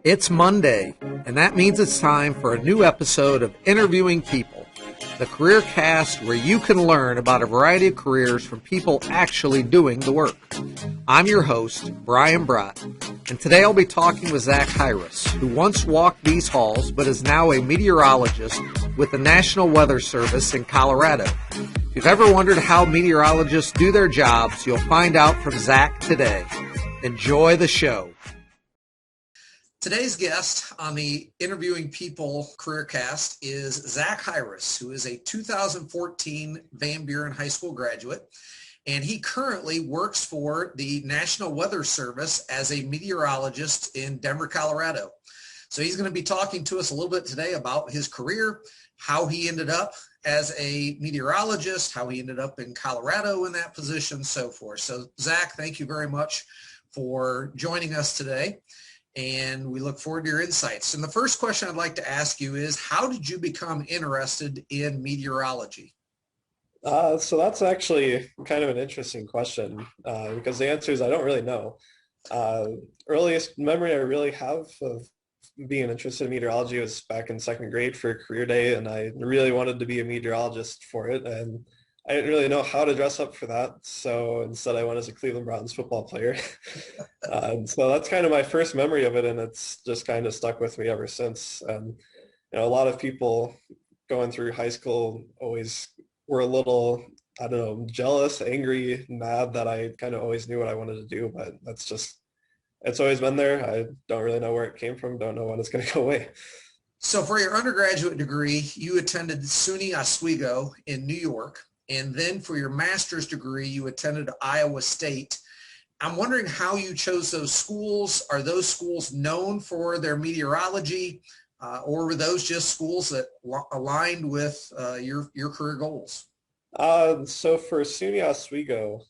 It's Monday, and that means it's time for a new episode of Interviewing People, the careercast where you can learn about a variety of careers from people actually doing the work. I'm your host, Brian Brott, and today I'll be talking with Zach Hiris, who once walked these halls but is now a meteorologist with the National Weather Service in Colorado. If you've ever wondered how meteorologists do their jobs, you'll find out from Zach today. Enjoy the show. Today's guest on the Interviewing People careercast is Zach Hiris, who is a 2014 Van Buren High School graduate, and he currently works for the National Weather Service as a meteorologist in Denver, Colorado. So he's going to be talking to us a little bit today about his career, how he ended up as a meteorologist, how he ended up in Colorado in that position, so forth. So Zach, thank you very much for joining us today, and we look forward to your insights. And the first question I'd like to ask you is, how did you become interested in meteorology? So that's actually kind of an interesting question because the answer is I don't really know. Earliest memory I really have of being interested in meteorology was back in second grade for career day, and I really wanted to be a meteorologist for it, and I didn't really know how to dress up for that, so instead I went as a Cleveland Browns football player. So that's kind of my first memory of it, and it's just kind of stuck with me ever since. And a lot of people going through high school always were a little, I don't know, jealous, angry, mad that I kind of always knew what I wanted to do, but that's just, it's always been there. I don't really know where it came from, don't know when it's going to go away. So for your undergraduate degree, you attended SUNY-Oswego in New York. And then for your master's degree, you attended Iowa State. I'm wondering how you chose those schools. Are those schools known for their meteorology, or were those just schools that aligned with your career goals? So for SUNY-Oswego,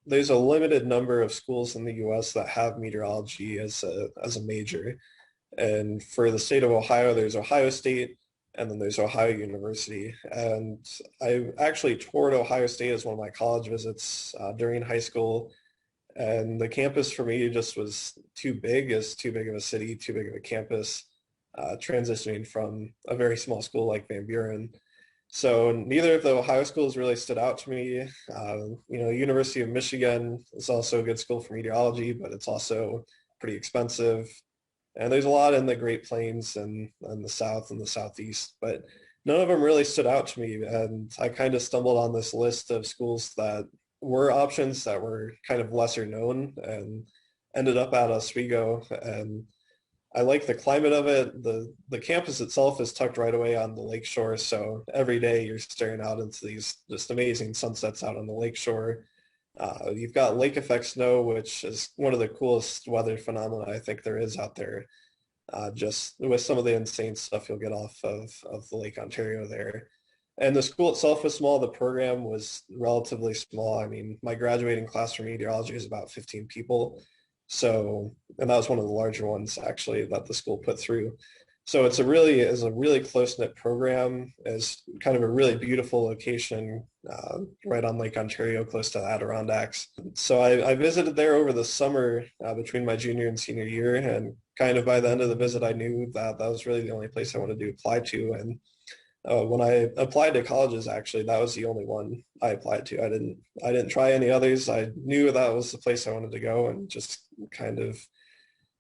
there's a limited number of schools in the U.S. that have meteorology as a major. And for the state of Ohio, there's Ohio State, and then there's Ohio University. And I actually toured Ohio State as one of my college visits during high school. And the campus for me just was too big of a city, too big of a campus, transitioning from a very small school like Van Buren. So neither of the Ohio schools really stood out to me. University of Michigan is also a good school for meteorology, but it's also pretty expensive. And there's a lot in the Great Plains and the South and the Southeast, but none of them really stood out to me. And I kind of stumbled on this list of schools that were options that were kind of lesser known and ended up at Oswego. And I like the climate of it. The campus itself is tucked right away on the lakeshore. So every day you're staring out into these just amazing sunsets out on the lakeshore. You've got lake effect snow, which is one of the coolest weather phenomena I think there is out there. Just with some of the insane stuff you'll get off of the Lake Ontario there. And the school itself was small. The program was relatively small. I mean, my graduating class for meteorology is about 15 people. So, and that was one of the larger ones actually that the school put through. So it's a really close-knit program. It's kind of a really beautiful location right on Lake Ontario, close to the Adirondacks. So I visited there over the summer between my junior and senior year, and kind of by the end of the visit, I knew that was really the only place I wanted to apply to. And when I applied to colleges, actually, that was the only one I applied to. I didn't try any others. I knew that was the place I wanted to go, and just kind of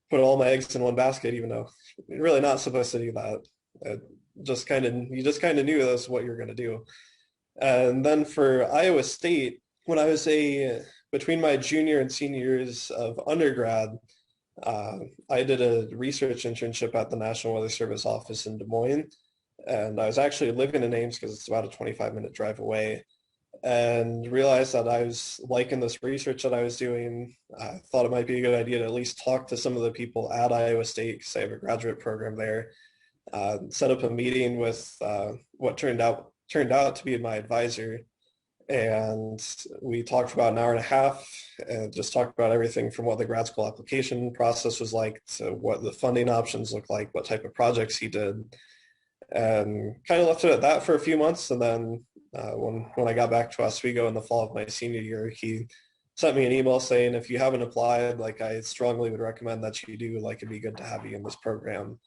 put all my eggs in one basket, even though you're really not supposed to do that. You just kind of knew that's what you're going to do. And then for Iowa State, when I was between my junior and senior years of undergrad, I did a research internship at the National Weather Service office in Des Moines. And I was actually living in Ames because it's about a 25-minute drive away, and realized that I was liking this research that I was doing. I thought it might be a good idea to at least talk to some of the people at Iowa State because I have a graduate program there. Set up a meeting with what turned out to be my advisor, and we talked for about an hour and a half and just talked about everything from what the grad school application process was like to what the funding options looked like, what type of projects he did, and kind of left it at that for a few months. And then when I got back to Oswego in the fall of my senior year, he sent me an email saying, if you haven't applied, like I strongly would recommend that you do, like it'd be good to have you in this program.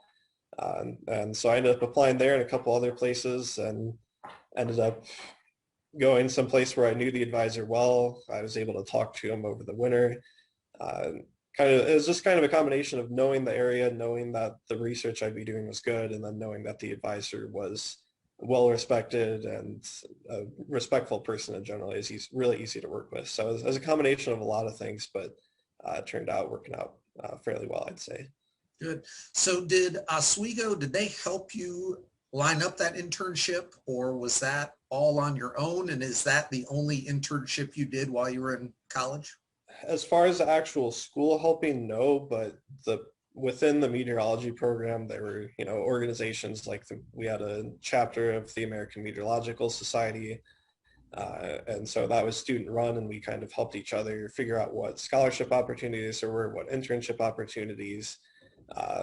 And so I ended up applying there and a couple other places and ended up going someplace where I knew the advisor well. I was able to talk to him over the winter. Uh, it was just kind of a combination of knowing the area, knowing that the research I'd be doing was good, and then knowing that the advisor was well respected and a respectful person in general. He's really easy to work with. So it was a combination of a lot of things, but it turned out working out fairly well, I'd say. Good. So did Oswego, did they help you line up that internship, or was that all on your own? And is that the only internship you did while you were in college? As far as the actual school helping, no, but within the meteorology program, there were, organizations like we had a chapter of the American Meteorological Society. And so that was student run, and we kind of helped each other figure out what scholarship opportunities there were, what internship opportunities.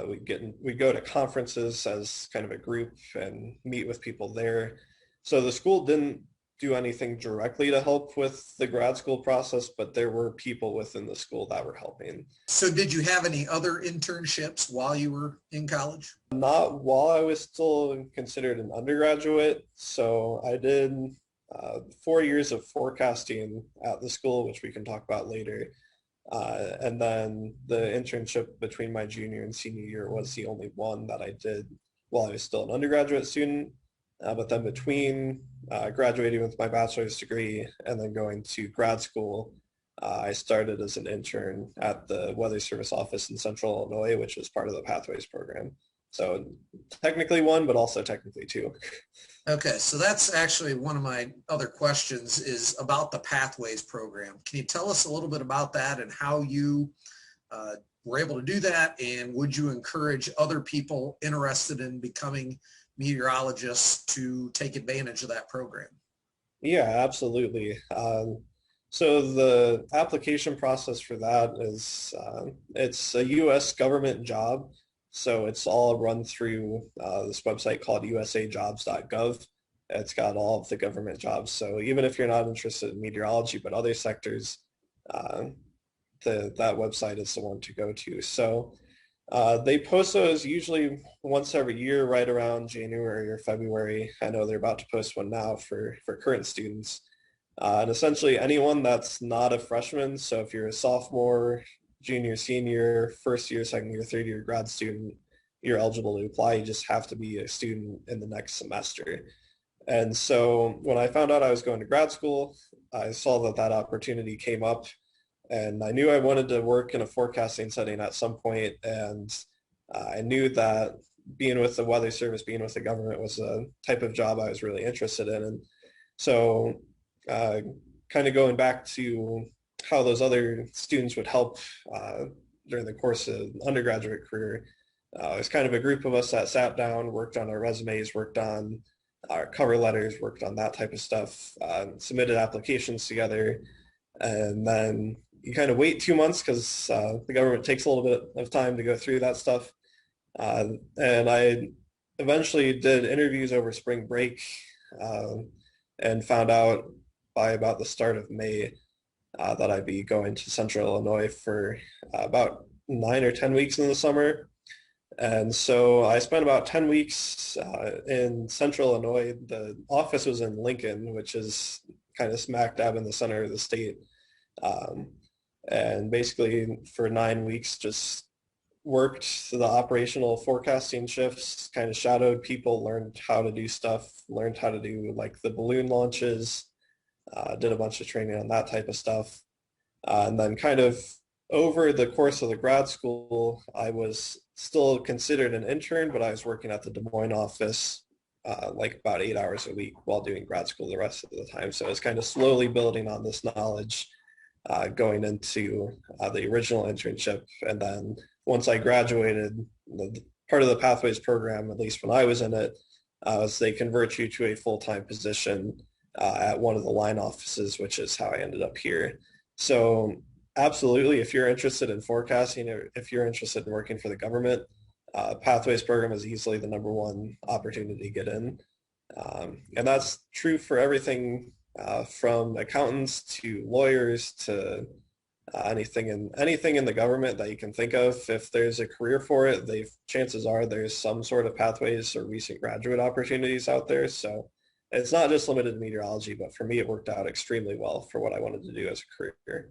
We'd go to conferences as kind of a group and meet with people there. So the school didn't do anything directly to help with the grad school process, but there were people within the school that were helping. So did you have any other internships while you were in college? Not while I was still considered an undergraduate. So I did 4 years of forecasting at the school, which we can talk about later. And then the internship between my junior and senior year was the only one that I did while I was still an undergraduate student. But then between graduating with my bachelor's degree and then going to grad school, I started as an intern at the Weather Service office in Central Illinois, which was part of the Pathways program. So technically one, but also technically two. Okay, so that's actually one of my other questions is about the Pathways program. Can you tell us a little bit about that and how you were able to do that? And would you encourage other people interested in becoming meteorologists to take advantage of that program? Yeah, absolutely. So the application process for that is it's a U.S. government job. So it's all run through this website called usajobs.gov. It's got all of the government jobs. So even if you're not interested in meteorology, but other sectors, that website is the one to go to. So they post those usually once every year, right around January or February. I know they're about to post one now for current students. And essentially anyone that's not a freshman, so if you're a sophomore, junior, senior, first year, second year, third year grad student, you're eligible to apply. You just have to be a student in the next semester. And so when I found out I was going to grad school, I saw that opportunity came up, and I knew I wanted to work in a forecasting setting at some point, and I knew that being with the Weather Service, being with the government was a type of job I was really interested in. And so kind of going back to how those other students would help during the course of undergraduate career, it was kind of a group of us that sat down, worked on our resumes, worked on our cover letters, worked on that type of stuff, submitted applications together, and then you kind of wait 2 months because the government takes a little bit of time to go through that stuff. And I eventually did interviews over spring break and found out by about the start of May that I'd be going to Central Illinois for about 9 or 10 weeks in the summer. And so I spent about 10 weeks in Central Illinois. The office was in Lincoln, which is kind of smack dab in the center of the state. And basically for 9 weeks, just worked the operational forecasting shifts, kind of shadowed people, learned how to do stuff, learned how to do like the balloon launches, did a bunch of training on that type of stuff. And then kind of over the course of the grad school, I was still considered an intern, but I was working at the Des Moines office like about 8 hours a week while doing grad school the rest of the time. So I was kind of slowly building on this knowledge going into the original internship. And then once I graduated, part of the Pathways program, at least when I was in it, was they convert you to a full-time position at one of the line offices, which is how I ended up here. So absolutely, if you're interested in forecasting or if you're interested in working for the government, Pathways program is easily the #1 opportunity to get in. And that's true for everything from accountants to lawyers to anything in the government that you can think of. If there's a career for it, chances are there's some sort of pathways or recent graduate opportunities out there. So it's not just limited to meteorology, but for me, it worked out extremely well for what I wanted to do as a career.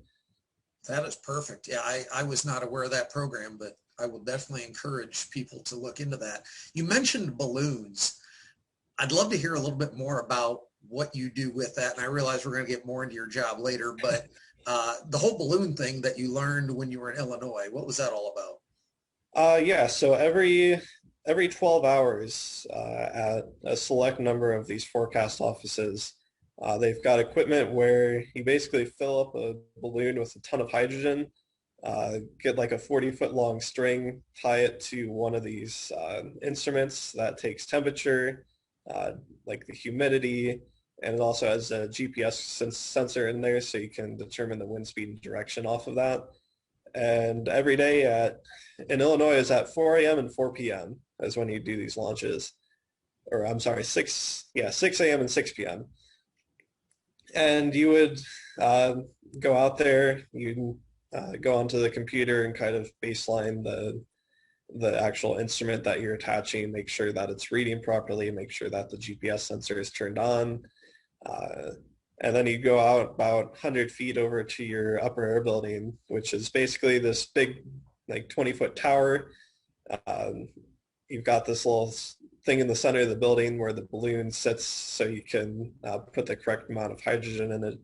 That is perfect. Yeah, I was not aware of that program, but I will definitely encourage people to look into that. You mentioned balloons. I'd love to hear a little bit more about what you do with that. And I realize we're going to get more into your job later, but the whole balloon thing that you learned when you were in Illinois, what was that all about? Yeah, so every 12 hours at a select number of these forecast offices, they've got equipment where you basically fill up a balloon with a ton of hydrogen, get like a 40-foot long string, tie it to one of these instruments that takes temperature, like the humidity, and it also has a GPS sensor in there so you can determine the wind speed and direction off of that. And every day in Illinois is at 4 a.m. and 4 p.m. is when you do these launches. Or I'm sorry, 6 a.m. and 6 p.m. And you would go out there, you go onto the computer and kind of baseline the actual instrument that you're attaching, make sure that it's reading properly, make sure that the GPS sensor is turned on. And then you go out about 100 feet over to your upper air building, which is basically this big, like 20-foot tower. You've got this little thing in the center of the building where the balloon sits so you can put the correct amount of hydrogen in it.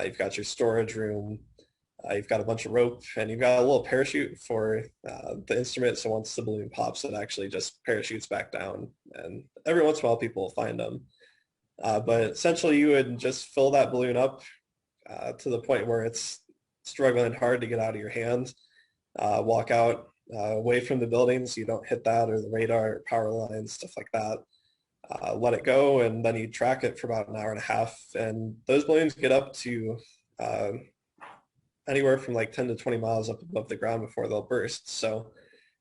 You've got your storage room. You've got a bunch of rope, and you've got a little parachute for the instrument. So once the balloon pops, it actually just parachutes back down. And every once in a while, people will find them. But essentially, you would just fill that balloon up to the point where it's struggling hard to get out of your hand, walk out away from the building so you don't hit that or the radar or power lines, stuff like that. Let it go, and then you track it for about an hour and a half. And those balloons get up to anywhere from like 10 to 20 miles up above the ground before they'll burst. So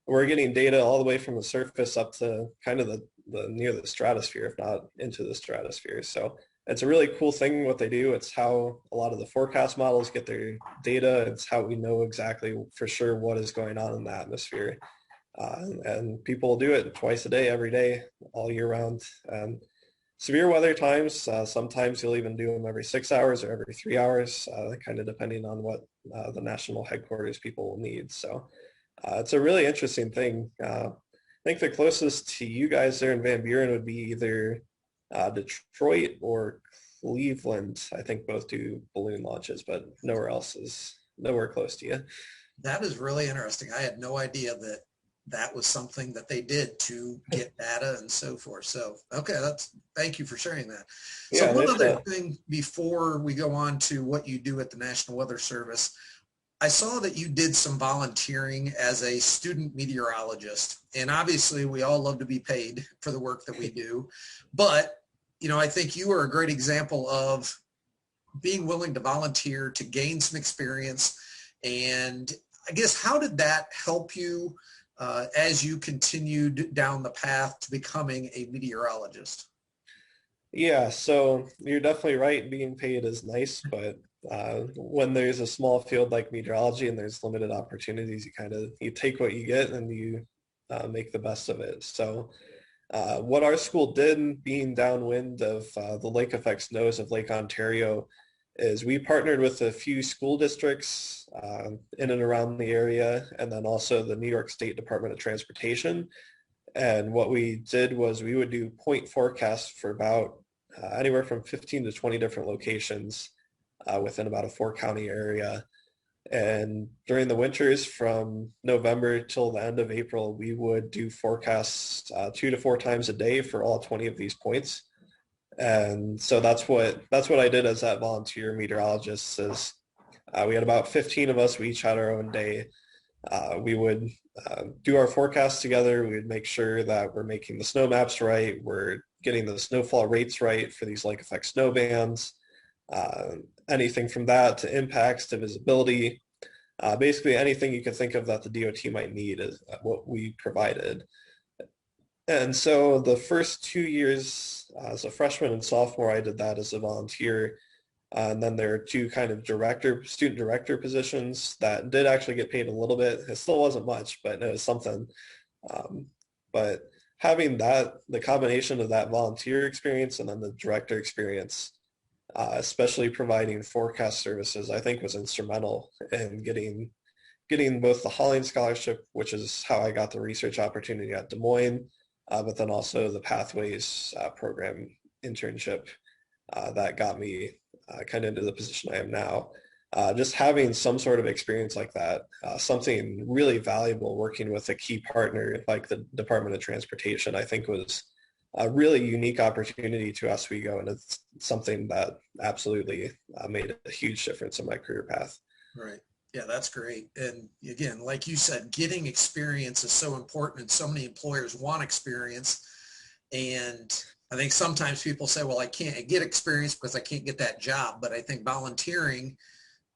we're getting data all the way from the surface up to kind of the near the stratosphere, if not into the stratosphere. So it's a really cool thing what they do. It's how a lot of the forecast models get their data. It's how we know exactly for sure what is going on in the atmosphere. And people do it twice a day, every day, all year round. And severe weather times, sometimes you'll even do them every 6 hours or every 3 hours, kind of depending on what the national headquarters people will need. So it's a really interesting thing. I think the closest to you guys there in Van Buren would be either Detroit or Cleveland. I think both do balloon launches, but nowhere close to you. That is really interesting. I had no idea that was something that they did to get data and so forth. So, okay, thank you for sharing that. So Yeah, one other thing before we go on to what you do at the National Weather Service, I saw that you did some volunteering as a student meteorologist, and obviously we all love to be paid for the work that we do, but I think you are a great example of being willing to volunteer to gain some experience. And I guess, how did that help you as you continued down the path to becoming a meteorologist? Yeah, so you're definitely right. Being paid is nice, but when there's a small field like meteorology and there's limited opportunities, you take what you get and you make the best of it. So what our school did, being downwind of the lake effect snows of Lake Ontario, is we partnered with a few school districts in and around the area, and then also the New York State Department of Transportation. And what we did was we would do point forecasts for about anywhere from 15 to 20 different locations within about a 4-county area. And during the winters from November till the end of April, we would do forecasts 2 to 4 times a day for all 20 of these points. And so that's what I did as that volunteer meteorologist. Is we had about 15 of us. We each had our own day. We would do our forecasts together. We would make sure that we're making the snow maps right. We're getting the snowfall rates right for these lake effect snow bands. Anything from that to impacts to visibility. Basically anything you can think of that the DOT might need is what we provided. And so the first 2 years as a freshman and sophomore, I did that as a volunteer. And then there are two kind of student director positions that did actually get paid a little bit. It still wasn't much, but it was something. Um, but having that, the combination of that volunteer experience and then the director experience, especially providing forecast services, I think was instrumental in getting both the Holling Scholarship, which is how I got the research opportunity at Des Moines, but then also the Pathways program internship that got me kind of into the position I am now. Just having some sort of experience like that, something really valuable working with a key partner like the Department of Transportation, I think was a really unique opportunity to Oswego, and it's something that absolutely made a huge difference in my career path. Right. Yeah, that's great. And again, like you said, getting experience is so important, and so many employers want experience. And I think sometimes people say, well, I can't get experience because I can't get that job. But I think volunteering,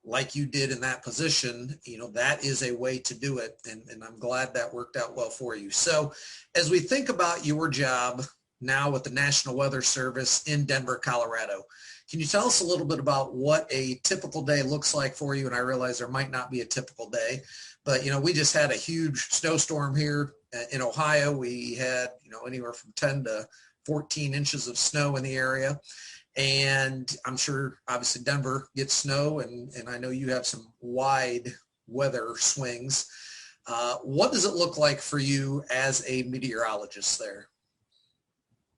like you did in that position, that is a way to do it. And I'm glad that worked out well for you. So as we think about your job now with the National Weather Service in Denver, Colorado, can you tell us a little bit about what a typical day looks like for you? And I realize there might not be a typical day, but we just had a huge snowstorm here in Ohio. We had, anywhere from 10 to 14 inches of snow in the area. And I'm sure obviously Denver gets snow, and I know you have some wide weather swings. What does it look like for you as a meteorologist there?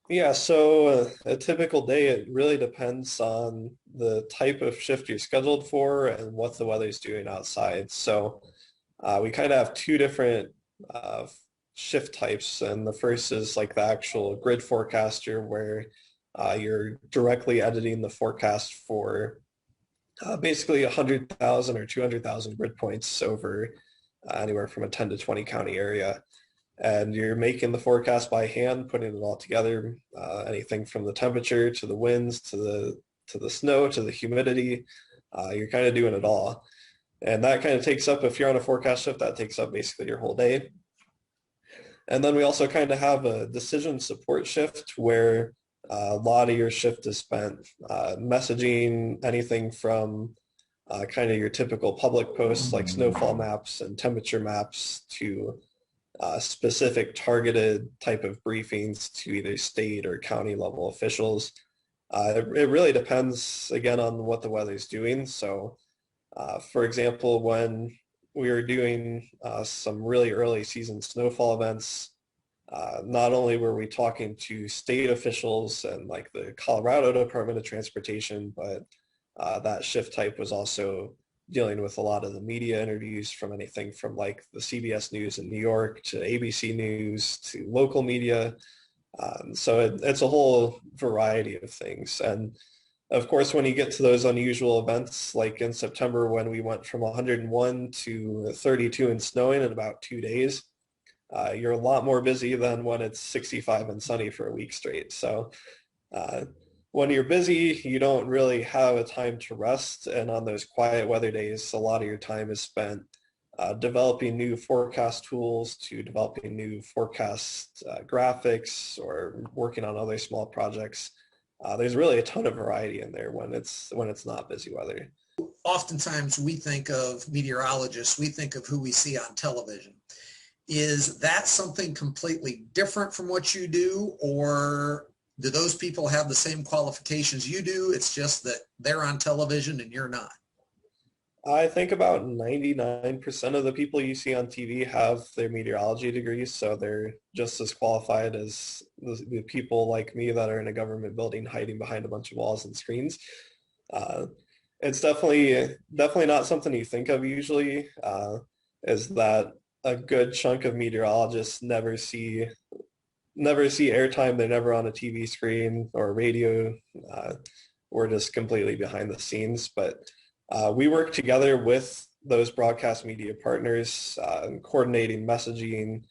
Yeah, so a typical day, it really depends on the type of shift you're scheduled for and what the weather's doing outside. So we kind of have two different uh, shift types. And the first is like the actual grid forecaster where you're directly editing the forecast for basically 100,000 or 200,000 grid points over anywhere from a 10 to 20 county area. And you're making the forecast by hand, putting it all together, anything from the temperature to the winds to the snow to the humidity. You're kind of doing it all. And that kind of takes up, if you're on a forecast shift, that takes up basically your whole day. And then we also kind of have a decision support shift where a lot of your shift is spent messaging anything from kind of your typical public posts like snowfall maps and temperature maps to specific targeted type of briefings to either state or county level officials. It really depends, again, on what the weather is doing. So, for example, when we were doing some really early season snowfall events, not only were we talking to state officials and like the Colorado Department of Transportation, but that shift type was also dealing with a lot of the media interviews from anything from like the CBS News in New York to ABC News to local media. So it's a whole variety of things. And of course, when you get to those unusual events, like in September when we went from 101 to 32 and snowing in about 2 days, you're a lot more busy than when it's 65 and sunny for a week straight. So uh, when you're busy, you don't really have a time to rest. And on those quiet weather days, a lot of your time is spent developing new forecast tools to developing new forecast graphics or working on other small projects. There's really a ton of variety in there when it's not busy weather. Oftentimes we think of meteorologists, we think of who we see on television. Is that something completely different from what you do, or do those people have the same qualifications you do? It's just that they're on television and you're not. I think about 99% of the people you see on TV have their meteorology degrees, so they're just as qualified as the people like me that are in a government building hiding behind a bunch of walls and screens. Uh, it's definitely not something you think of usually, is that a good chunk of meteorologists never see airtime. They're never on a TV screen or radio. We're just completely behind the scenes, but we work together with those broadcast media partners, coordinating messaging,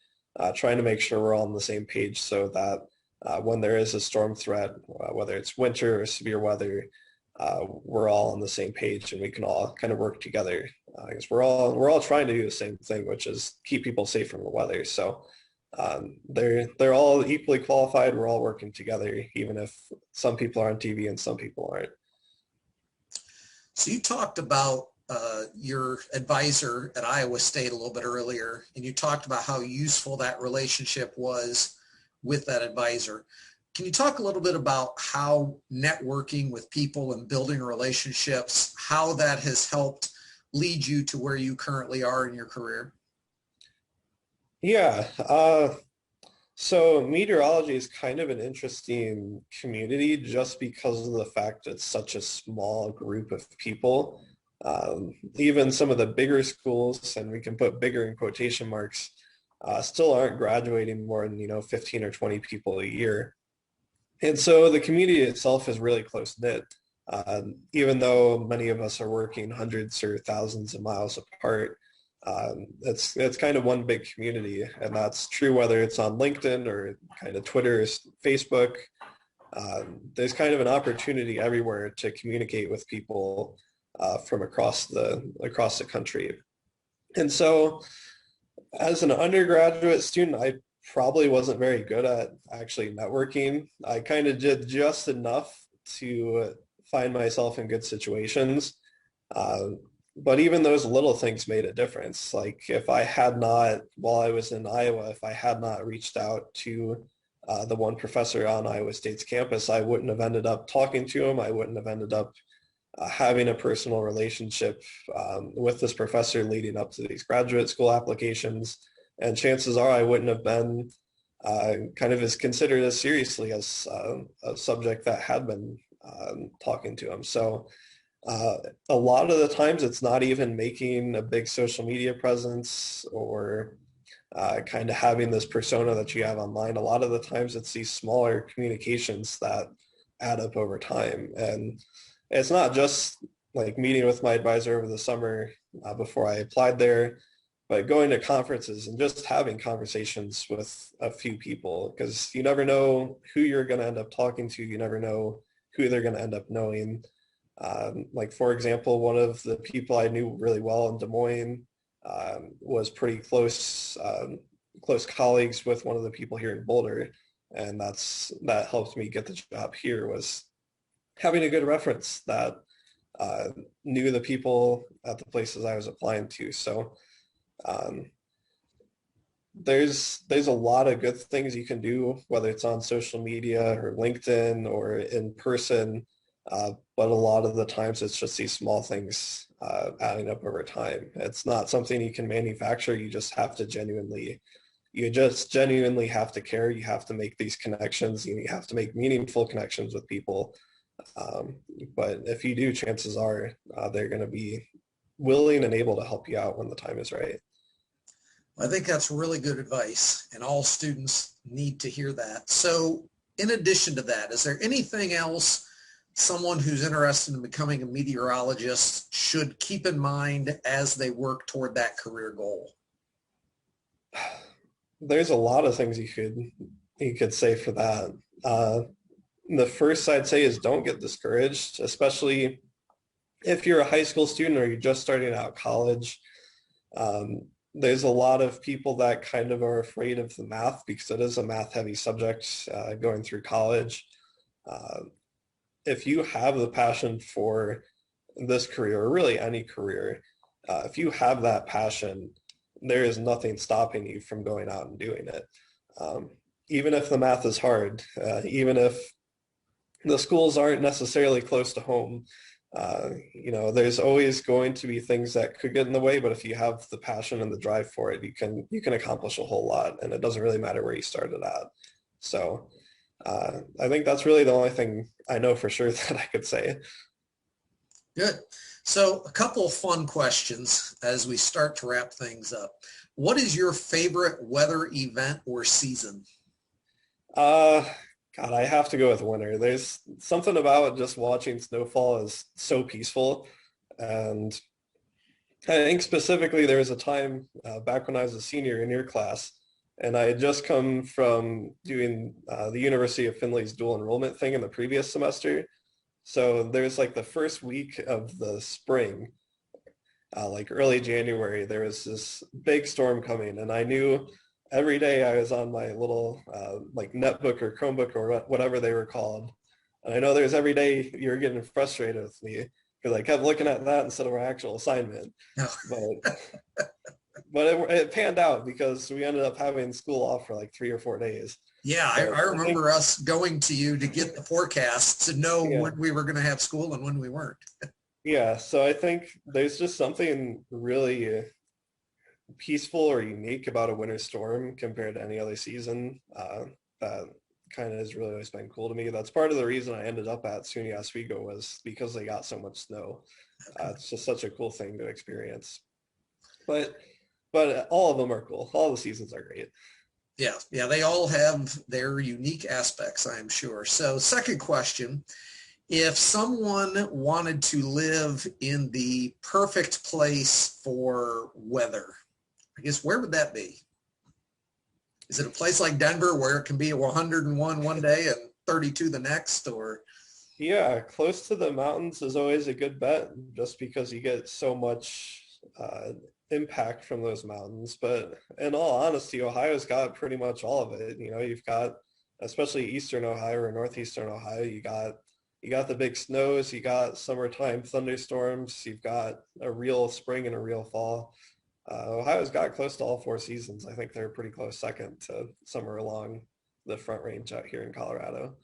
trying to make sure we're all on the same page so that when there is a storm threat, whether it's winter or severe weather, we're all on the same page and we can all kind of work together because we're all trying to do the same thing, which is keep people safe from the weather. So They're all equally qualified. We're all working together, even if some people are on TV and some people aren't. So you talked about your advisor at Iowa State a little bit earlier, and you talked about how useful that relationship was with that advisor. Can you talk a little bit about how networking with people and building relationships, how that has helped lead you to where you currently are in your career? Yeah. So meteorology is kind of an interesting community just because of the fact it's such a small group of people. Even some of the bigger schools, and we can put bigger in quotation marks, still aren't graduating more than, 15 or 20 people a year. And so the community itself is really close knit. Even though many of us are working hundreds or thousands of miles apart, it's kind of one big community, and that's true whether it's on LinkedIn or kind of Twitter, Facebook. There's kind of an opportunity everywhere to communicate with people from across the country. And so, as an undergraduate student, I probably wasn't very good at actually networking. I kind of did just enough to find myself in good situations. Uh, but even those little things made a difference. Like if I had not, while I was in Iowa, if I had not reached out to the one professor on Iowa State's campus, I wouldn't have ended up talking to him. I wouldn't have ended up having a personal relationship with this professor leading up to these graduate school applications. And chances are I wouldn't have been kind of as considered as seriously as a subject that had been talking to him. So a lot of the times it's not even making a big social media presence or kind of having this persona that you have online. A lot of the times it's these smaller communications that add up over time. And it's not just like meeting with my advisor over the summer before I applied there, but going to conferences and just having conversations with a few people, because you never know who you're going to end up talking to. You never know who they're going to end up knowing. Like, for example, one of the people I knew really well in Des Moines was pretty close colleagues with one of the people here in Boulder. And that helped me get the job here, was having a good reference that knew the people at the places I was applying to. So there's a lot of good things you can do, whether it's on social media or LinkedIn or in person. But a lot of the times it's just these small things adding up over time. It's not something you can manufacture. You just genuinely have to care. You have to make these connections. You have to make meaningful connections with people. But if you do, chances are they're going to be willing and able to help you out when the time is right. I think that's really good advice, and all students need to hear that. So in addition to that, is there anything else someone who's interested in becoming a meteorologist should keep in mind as they work toward that career goal? There's a lot of things you could say for that. The first I'd say is don't get discouraged, especially if you're a high school student or you're just starting out college. There's a lot of people that kind of are afraid of the math because it is a math heavy subject going through college. If you have the passion for this career, or really any career, if you have that passion, there is nothing stopping you from going out and doing it. Even if the math is hard, even if the schools aren't necessarily close to home, there's always going to be things that could get in the way, but if you have the passion and the drive for it, you can accomplish a whole lot, and it doesn't really matter where you started at. So I think that's really the only thing I know for sure that I could say. Good. So a couple of fun questions as we start to wrap things up. What is your favorite weather event or season? God, I have to go with winter. There's something about just watching snowfall is so peaceful. And I think specifically there was a time back when I was a senior in your class, and I had just come from doing the University of Findlay's dual enrollment thing in the previous semester. So there's like the first week of the spring, like early January, there was this big storm coming, and I knew every day I was on my little like netbook or Chromebook or whatever they were called. And I know there's every day you were getting frustrated with me because I kept looking at that instead of our actual assignment. No. But it panned out because we ended up having school off for like 3 or 4 days. Yeah, But I I think, remember us going to you to get the forecast to know yeah, when we were going to have school and when we weren't. yeah. So I think there's just something really peaceful or unique about a winter storm compared to any other season. That kind of has really always been cool to me. That's part of the reason I ended up at SUNY-Oswego was because they got so much snow. It's just such a cool thing to experience. But all of them are cool. All the seasons are great. Yeah, they all have their unique aspects, I'm sure. So second question, if someone wanted to live in the perfect place for weather, I guess where would that be? Is it a place like Denver where it can be 101 one day and 32 the next, or? Yeah, close to the mountains is always a good bet just because you get so much impact from those mountains. But in all honesty, Ohio's got pretty much all of it. You know, you've got, especially Eastern Ohio or Northeastern Ohio, you got the big snows, you got summertime thunderstorms, you've got a real spring and a real fall. Ohio's got close to all 4 seasons. I think they're pretty close second to somewhere along the Front Range out here in Colorado.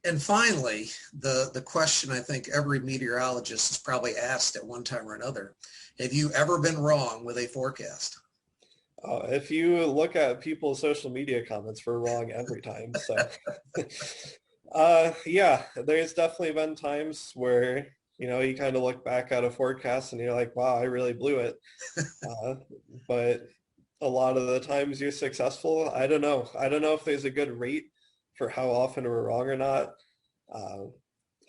And finally, the question I think every meteorologist has probably asked at one time or another, have you ever been wrong with a forecast? If you look at people's social media comments, we're wrong every time. So, yeah, there's definitely been times where, you kind of look back at a forecast and you're like, wow, I really blew it. Uh, but a lot of the times you're successful. I don't know. I don't know if there's a good rate for how often we're wrong or not. Uh,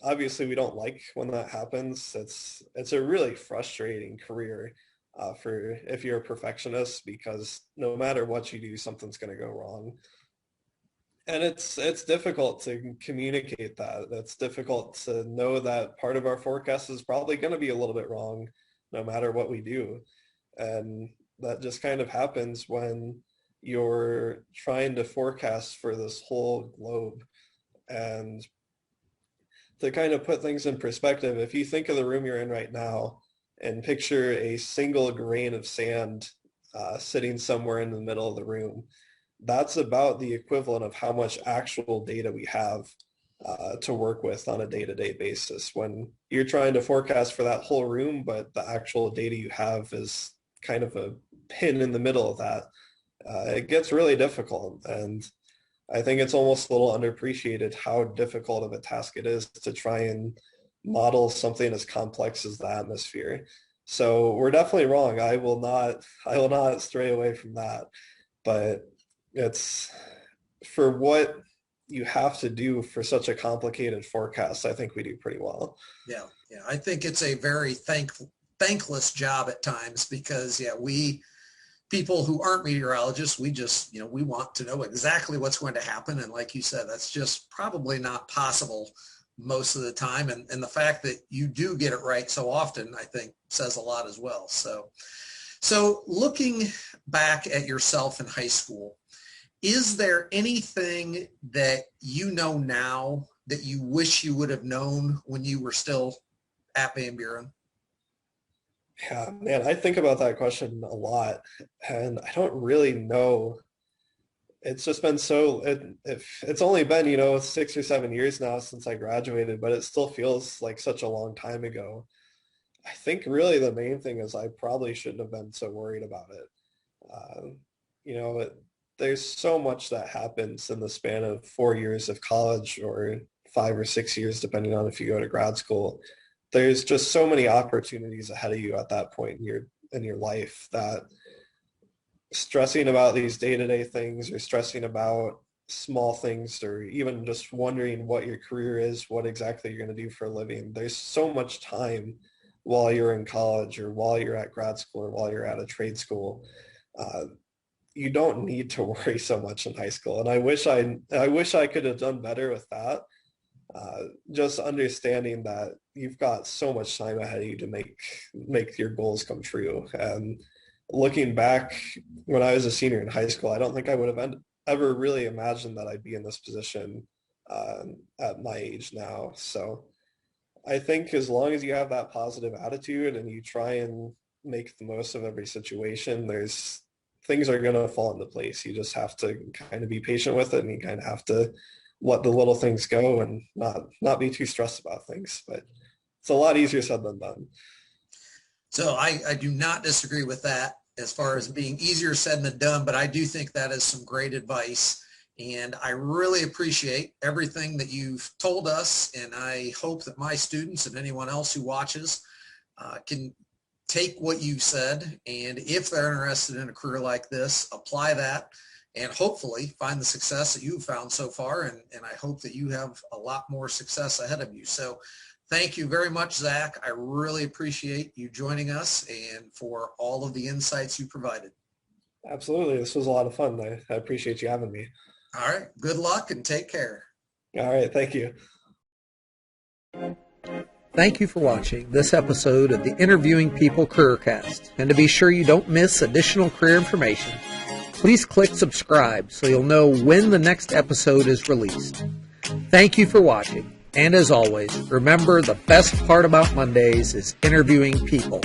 Obviously, we don't like when that happens. It's a really frustrating career for if you're a perfectionist because no matter what you do, something's going to go wrong. And it's difficult to communicate that. It's difficult to know that part of our forecast is probably going to be a little bit wrong no matter what we do. And that just kind of happens when you're trying to forecast for this whole globe. And to kind of put things in perspective, if you think of the room you're in right now and picture a single grain of sand sitting somewhere in the middle of the room, that's about the equivalent of how much actual data we have to work with on a day-to-day basis. When you're trying to forecast for that whole room, but the actual data you have is kind of a pin in the middle of that, it gets really difficult. And I think it's almost a little underappreciated how difficult of a task it is to try and model something as complex as the atmosphere. So we're definitely wrong. I will not stray away from that. But it's for what you have to do for such a complicated forecast, I think we do pretty well. Yeah. I think it's a very thankless job at times because, yeah, we people who aren't meteorologists, we just, we want to know exactly what's going to happen. And like you said, that's just probably not possible most of the time. And the fact that you do get it right so often, I think says a lot as well. So looking back at yourself in high school, is there anything that you know now that you wish you would have known when you were still at Van Buren? Yeah, man, I think about that question a lot, and I don't really know. It's just been it's only been, 6 or 7 years now since I graduated, but it still feels like such a long time ago. I think really the main thing is I probably shouldn't have been so worried about it. Um, you know, it, there's so much that happens in the span of 4 years of college or 5 or 6 years, depending on if you go to grad school. There's just so many opportunities ahead of you at that point in your life that stressing about these day-to-day things or stressing about small things or even just wondering what your career is, what exactly you're going to do for a living. There's so much time while you're in college or while you're at grad school or while you're at a trade school. Uh, you don't need to worry so much in high school. And I wish I could have done better with that. Just understanding that you've got so much time ahead of you to make your goals come true. And looking back when I was a senior in high school, I don't think I would have ever really imagined that I'd be in this position at my age now. So I think as long as you have that positive attitude and you try and make the most of every situation, there's things are going to fall into place. You just have to kind of be patient with it, and you kind of have to let the little things go and not be too stressed about things. But it's a lot easier said than done. So I do not disagree with that as far as being easier said than done, but I do think that is some great advice. And I really appreciate everything that you've told us. And I hope that my students and anyone else who watches can take what you said. And if they're interested in a career like this, apply that and hopefully find the success that you've found so far. And I hope that you have a lot more success ahead of you. So thank you very much, Zach. I really appreciate you joining us and for all of the insights you provided. Absolutely. This was a lot of fun. I appreciate you having me. All right. Good luck and take care. All right. Thank you. Thank you for watching this episode of the Interviewing People Careercast. And to be sure you don't miss additional career information, please click subscribe so you'll know when the next episode is released. Thank you for watching. And as always, remember the best part about Mondays is interviewing people.